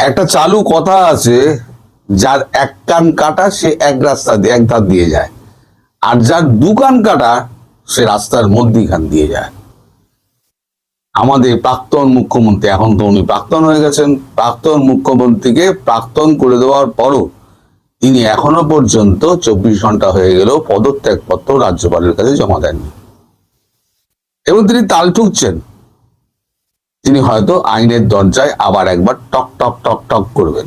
একটা চালু কথা আছে, যার এক কান কাটা সে এক রাস্তা দিয়ে এক ধার দিয়ে যায়, আর যার দু কান কাটা সে রাস্তার মধ্যিখান দিয়ে যায়। আমাদের প্রাক্তন মুখ্যমন্ত্রী, এখন তো উনি প্রাক্তন হয়ে গেছেন, প্রাক্তন মুখ্যমন্ত্রীকে প্রাক্তন করে দেওয়ার পরও তিনি এখনো পর্যন্ত 24 ঘন্টা হয়ে গেল পদত্যাগপত্র রাজ্যপালের কাছে জমা দেননি, এবং তিনি তাল ঠুকছেন। তিনি হয়তো আইনের দরজায় আবার একবার টক টক টক টক করবেন।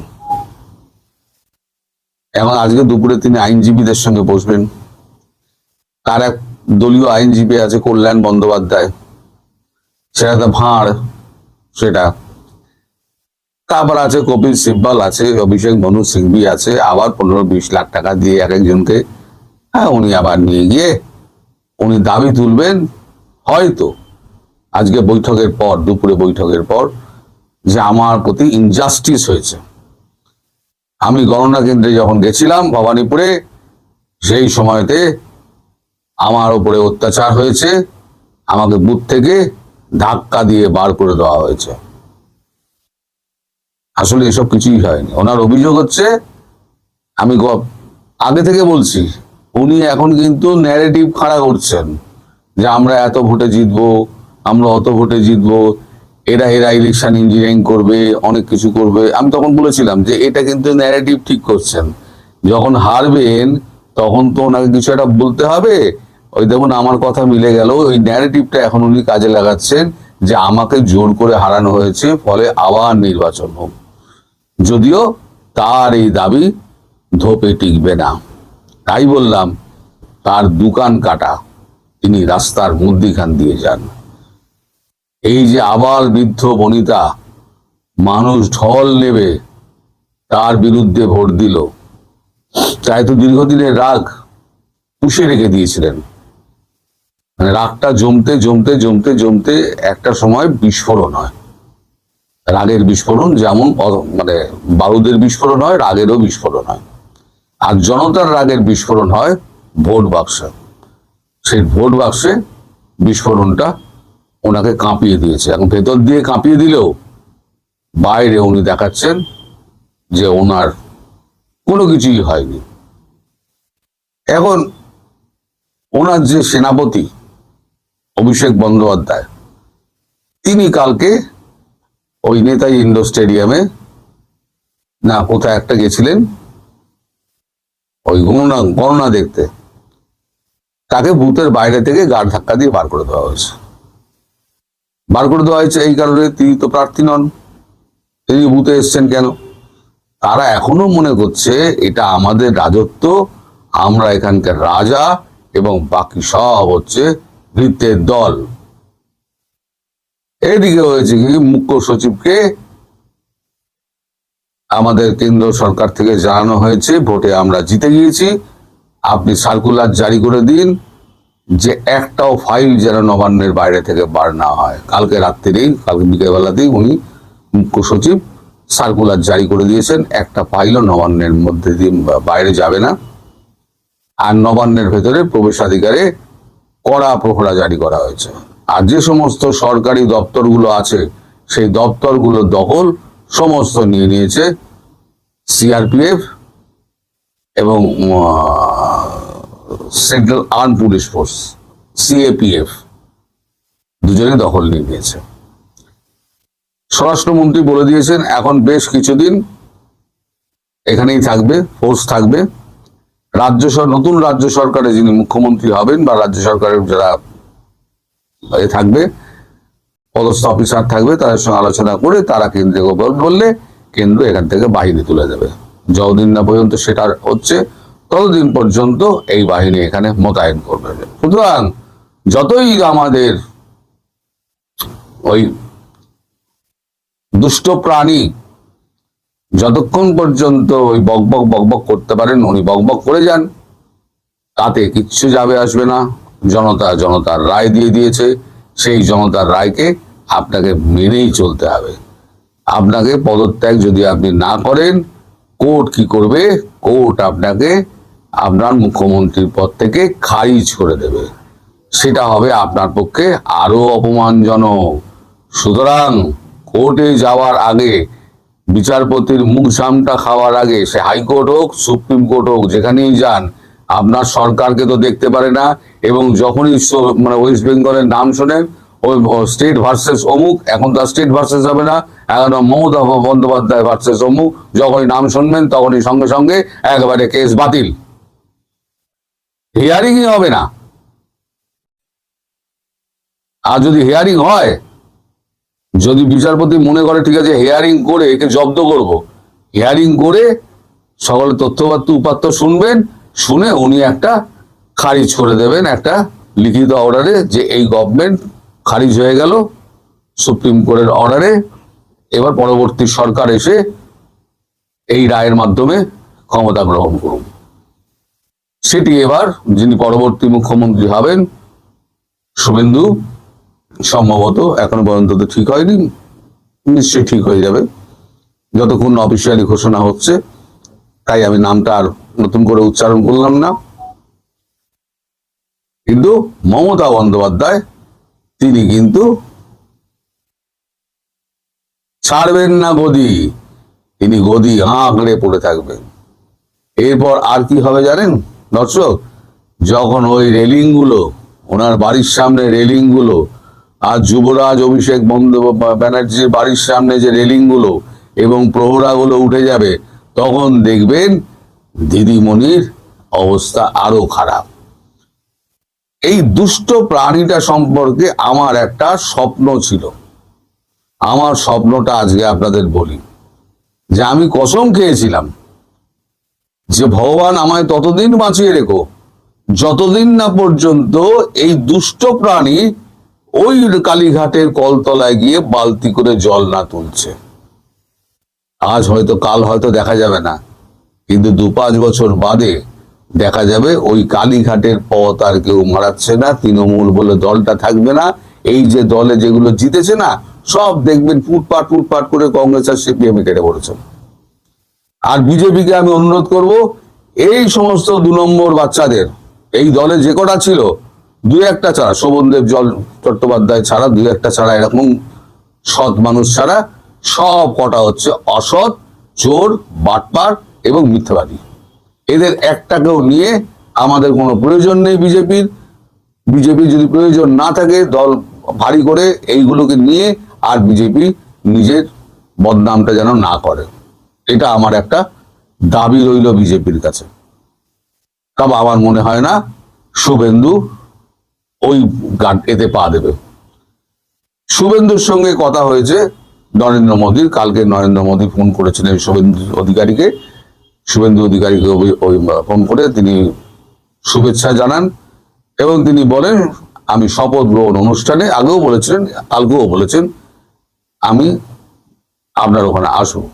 এবং আজকে দুপুরে তিনি আইনজীবীদের সঙ্গে বসবেন। তার এক দলীয় আইনজীবী আছে কল্যাণ বন্দ্যোপাধ্যায়, সেটা তো ভাঁড়, সেটা। তারপর আছে কপিল সিব্বল আছে, অভিষেক মনু সিংভি আছে, আবার 15-20 লাখ টাকা দিয়ে এক একজনকে উনি আবার নিয়ে গিয়ে উনি দাবি তুলবেন হয়তো আজকে বৈঠকের পর, দুপুরে বৈঠকের পর, যে আমার প্রতি ইনজাস্টিস হয়েছে। আমি গণনা কেন্দ্রে যখন গেছিলাম ভবানীপুরে, সেই সময়তে আমার উপরে অত্যাচার হয়েছে, আমাকে বুথ থেকে ধাক্কা দিয়ে বার করে দেওয়া হয়েছে। আসলে এসব কিছুই হয়নি। ওনার অভিযোগ হচ্ছে, আমি আগে থেকে বলছি, উনি এখন কিন্তু ন্যারেটিভ খাড়া করছেন যে আমরা এত ভোটে জিতবো, আমরা অত ভোটে জিতবো, এরা এরা ইলেকশন ইঞ্জিনিয়ারিং করবে, অনেক কিছু করবে। আমি তখন বলেছিলাম যে এটা কিন্তু ন্যারেটিভ ঠিক করছেন, যখন হারবেন তখন তো ওনাকে কিছু একটা বলতে হবে। ওই দেখুন আমার কথা মিলে গেল, ওই ন্যারেটিভটা এখন উনি কাজে লাগাচ্ছেন যে আমাকে জোর করে হারানো হয়েছে, ফলে আবার নির্বাচন হোক। যদিও তার এই দাবি ধোপে টিকবে না। তাই বললাম, তার দোকান কাটা, তিনি রাস্তার মধ্যিখান দিয়ে যান। এই যে আবার বৃদ্ধ বনিতা মানুষ ঢল নেবে তার বিরুদ্ধে ভোট দিল, তাই তো দীর্ঘদিনের রাগ পুষে রেখে দিয়েছিলেন। মানে রাগটা জমতে জমতে জমতে জমতে একটা সময় বিস্ফোরণ হয়। রাগের বিস্ফোরণ যেমন মানে বারুদের বিস্ফোরণ হয়, রাগেরও বিস্ফোরণ হয়। আর জনতার রাগের বিস্ফোরণ হয় ভোট বাক্সে। সেই ভোট বাক্সে বিস্ফোরণটা ওনাকে কাঁপিয়ে দিয়েছে। এখন ভেতর দিয়ে কাঁপিয়ে দিলেও বাইরে উনি দেখাচ্ছেন যে ওনার কোনো কিছুই হয়নি। এখন ওনার যে সেনাপতি অভিষেক বন্দ্যোপাধ্যায়, তিনি কালকে ওই নেতাজি ইন্ডোর স্টেডিয়ামে না কোথায় একটা গেছিলেন ওই গণনা দেখতে, তাকে বুথের বাইরে থেকে গাড় ধাক্কা দিয়ে বার করে দেওয়া হয়েছে। বার করে দেওয়া হয়েছে এই কারণে, তিনি তো প্রার্থী নন, তিনি বুথে এসছেন কেন? তারা এখনো মনে করছে এটা আমাদের রাজত্ব, আমরা এখানকার রাজা, এবং বাকি সব হচ্ছে ভৃত্যের দল। এদিকে হয়েছে কি, মুখ্য সচিবকে আমাদের কেন্দ্র সরকার থেকে জানানো হয়েছে ভোটে আমরা জিতে গিয়েছি, আপনি সার্কুলার জারি করে দিন যে একটাও ফাইল যেন নবান্নের বাইরে থেকে বার না হয়। কালকে রাত্রিরেই, কালকে বিকেলবেলাতেই উনি মুখ্য সচিব সার্কুলার জারি করে দিয়েছেন, একটা ফাইলও নবান্নের মধ্যে দিয়ে বাইরে যাবে না। আর নবান্নের ভেতরে প্রবেশাধিকারে কড়া প্রহরা জারি করা হয়েছে। আর যে সমস্ত সরকারি দপ্তরগুলো আছে, সেই দপ্তরগুলো দখল সমস্ত নিয়ে নিয়েছে সিআরপিএফ এবং central arm police force, CAPF, দুজনে দখল নিয়ে নিয়েছে। স্বরাষ্ট্রমন্ত্রী বলে দিয়েছেন এখন বেশ কিছুদিন এখানেই থাকবে, ফোর্স থাকবে। নতুন রাজ্য সরকারে যিনি মুখ্যমন্ত্রী হবেন বা রাজ্য সরকারের যারা থাকবে, পদস্থ অফিসার থাকবে, তাদের সঙ্গে আলোচনা করে তারা কেন্দ্রে বললে কেন্দ্র এখান থেকে বাহিনী তুলে দেবে। যতদিন না পর্যন্ত সেটা হচ্ছে ততদিন পর্যন্ত এই বাহিনী এখানে মোতায়েন করবে। সুতরাং যতই আমাদের ওই দুষ্ট প্রাণী যতক্ষণ পর্যন্ত ওই বকবক বকবক করতে পারেন, উনি বকবক করে যান, তাতে কিচ্ছু যাবে আসবে না। জনতার রায় দিয়ে দিয়েছে, সেই জনতার রায়কে আপনাকে মেনেই চলতে হবে। আপনাকে পদত্যাগ যদি আপনি না করেন, কোর্ট কি করবে? কোর্ট আপনাকে আপনার মুখ্যমন্ত্রীর পদ থেকে খারিজ করে দেবে। সেটা হবে আপনার পক্ষে আরো অপমানজনক। সুতরাং কোর্টে যাওয়ার আগে বিচারপতির মুখ জামটা খাওয়ার আগে, সে হাইকোর্ট হোক সুপ্রিম কোর্ট হোক যেখানেই যান, আপনার সরকারকে তো দেখতে পারে না। এবং যখনই মানে ওয়েস্ট বেঙ্গলের নাম শোনেন, ওই স্টেট ভার্সেস অমুক, এখন তো স্টেট ভার্সেস হবে না, এখন মমতা বন্দ্যোপাধ্যায় ভার্সেস অমুক, যখনই নাম শুনবেন তখনই সঙ্গে সঙ্গে একেবারে কেস বাতিল, হিয়ারিংই হবে না। আর যদি হিয়ারিং হয়, যদি বিচারপতি মনে করে ঠিক আছে হিয়ারিং করে একে জব্দ করব, হিয়ারিং করে সকল তথ্যপাত্র উপাত্ত শুনবেন, শুনে উনি একটা খারিজ করে দেবেন একটা লিখিত অর্ডারে, যে এই গভর্নমেন্ট খারিজ হয়ে গেল সুপ্রিম কোর্টের অর্ডারে, এবার পরবর্তী সরকার এসে এই রায়ের মাধ্যমে ক্ষমতা গ্রহণ করুন। সেটি এবার যিনি পরবর্তী মুখ্যমন্ত্রী হবেন, শুভেন্দু, সম্ভবত এখনো পর্যন্ত তো ঠিক হয়নি, নিশ্চয়ই ঠিক হয়ে যাবে যতক্ষণ অফিসিয়ালি ঘোষণা হচ্ছে, তাই আমি নামটা আর নতুন করে উচ্চারণ করলাম না। কিন্তু মমতা বন্দ্যোপাধ্যায় তিনি কিন্তু ছাড়বেন না গদি, তিনি গদি আঁকড়ে পড়ে থাকবেন। এরপর আর কি হবে জানেন দর্শক, যখন ওই রেলিং গুলো, ওনার বাড়ির সামনে রেলিং গুলো, আর যুবরাজ অভিষেক ব্যানার্জির বাড়ির সামনে যে রেলিং গুলো এবং প্রহরা গুলো উঠে যাবে, তখন দেখবেন দিদিমণির অবস্থা আরো খারাপ। এই দুষ্ট প্রাণীটা সম্পর্কে আমার একটা স্বপ্ন ছিল, আমার স্বপ্নটা আজকে আপনাদের বলি, যে আমি কসম খেয়েছিলাম যে ভগবান আমায় ততদিন বাঁচিয়ে রেখো যতদিন না পর্যন্ত এই দুষ্ট প্রাণী ওই কালীঘাটের কলতলায় গিয়ে বালতি করে জল না তুলছে। আজ হয়তো কাল হয়তো দেখা যাবে না, কিন্তু 2-5 বছর বাদে দেখা যাবে ওই কালীঘাটের পথ আর কেউ মারাচ্ছে না, তৃণমূল বলে দলটা থাকবে না। এই যে দলে যেগুলো জিতেছে না, সব দেখবেন ফুটপাট ফুটপাট করে কংগ্রেস আর সিপিএম কেটে পড়েছে। আর বিজেপিকে আমি অনুরোধ করব, এই সমস্ত 2 নম্বর বাচ্চাদের, এই দলে যে কটা ছিল 2-1টা ছাড়া, শোভনদেব চট্টোপাধ্যায় ছাড়া 2-1টা ছাড়া, এরকম সৎ মানুষ ছাড়া সব কটা হচ্ছে অসৎ, চোর, বাটপার এবং মিথ্যাবাদী। এদের একটাকেও নিয়ে আমাদের কোনো প্রয়োজন নেই। বিজেপি যদি প্রয়োজন না থাকে, দল ভারী করে এইগুলোকে নিয়ে আর বিজেপি নিজের বদনামটা যেন না করে, এটা আমার একটা দাবি রইল বিজেপির কাছে। তবে আমার মনে হয় না শুভেন্দু ওই এতে পা দেবে। শুভেন্দুর সঙ্গে কথা হয়েছে নরেন্দ্র মোদীর, কালকে নরেন্দ্র মোদী ফোন করেছিলেন শুভেন্দু অধিকারীকে ওই ফোন করে তিনি শুভেচ্ছা জানান এবং তিনি বলেন আমি শপথ গ্রহণ অনুষ্ঠানে, আগেও বলেছিলেন কালকেও বলেছেন, আমি আপনার ওখানে আসবো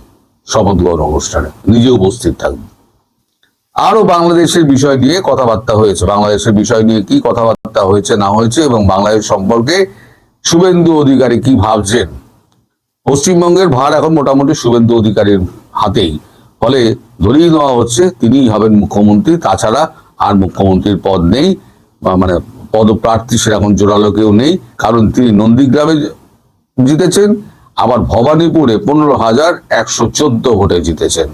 শপথ গ্রহণ অনুষ্ঠানে, নিজে উপস্থিত থাকবো। আরো বাংলাদেশের বিষয় নিয়ে কথাবার্তা হয়েছে, বাংলাদেশের বিষয় নিয়ে কি কথাবার্তা হয়েছে না হয়েছে এবং বাংলাদেশ সম্পর্কে শুভেন্দু অধিকারী কি ভাবছেন। পশ্চিমবঙ্গের ভার এখন মোটামুটি শুভেন্দু অধিকারীর হাতেই, ফলে ধরিয়ে দেওয়া হচ্ছে তিনিই হবেন মুখ্যমন্ত্রী, তাছাড়া আর মুখ্যমন্ত্রীর পদ নেই, মানে পদপ্রার্থী সেরকম জোরালো কেউ নেই, কারণ তিনি নন্দীগ্রামে জিতেছেন, আবার ভবানীপুরে 15,114 ভোটে জিতেছেন।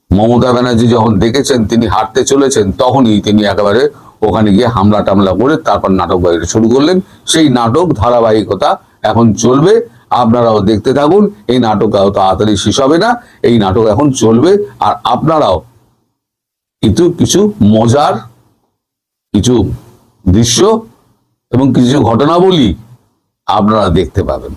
মমতা ব্যানার্জি যখন দেখেছেন তিনি হারতে চলেছেন, তখনই তিনি একেবারে ওখানে গিয়ে হামলা টামলা করে তারপর নাটক বাইরে শুরু করলেন। সেই নাটক ধারাবাহিকতা এখন চলবে, আপনারাও দেখতে থাকুন। এই নাটক তাড়াতাড়ি শেষ হবে না, এই নাটক এখন চলবে। আর আপনারাও কিন্তু কিছু মজার কিছু দৃশ্য এবং কিছু ঘটনাবলী আপনারা দেখতে পাবেন।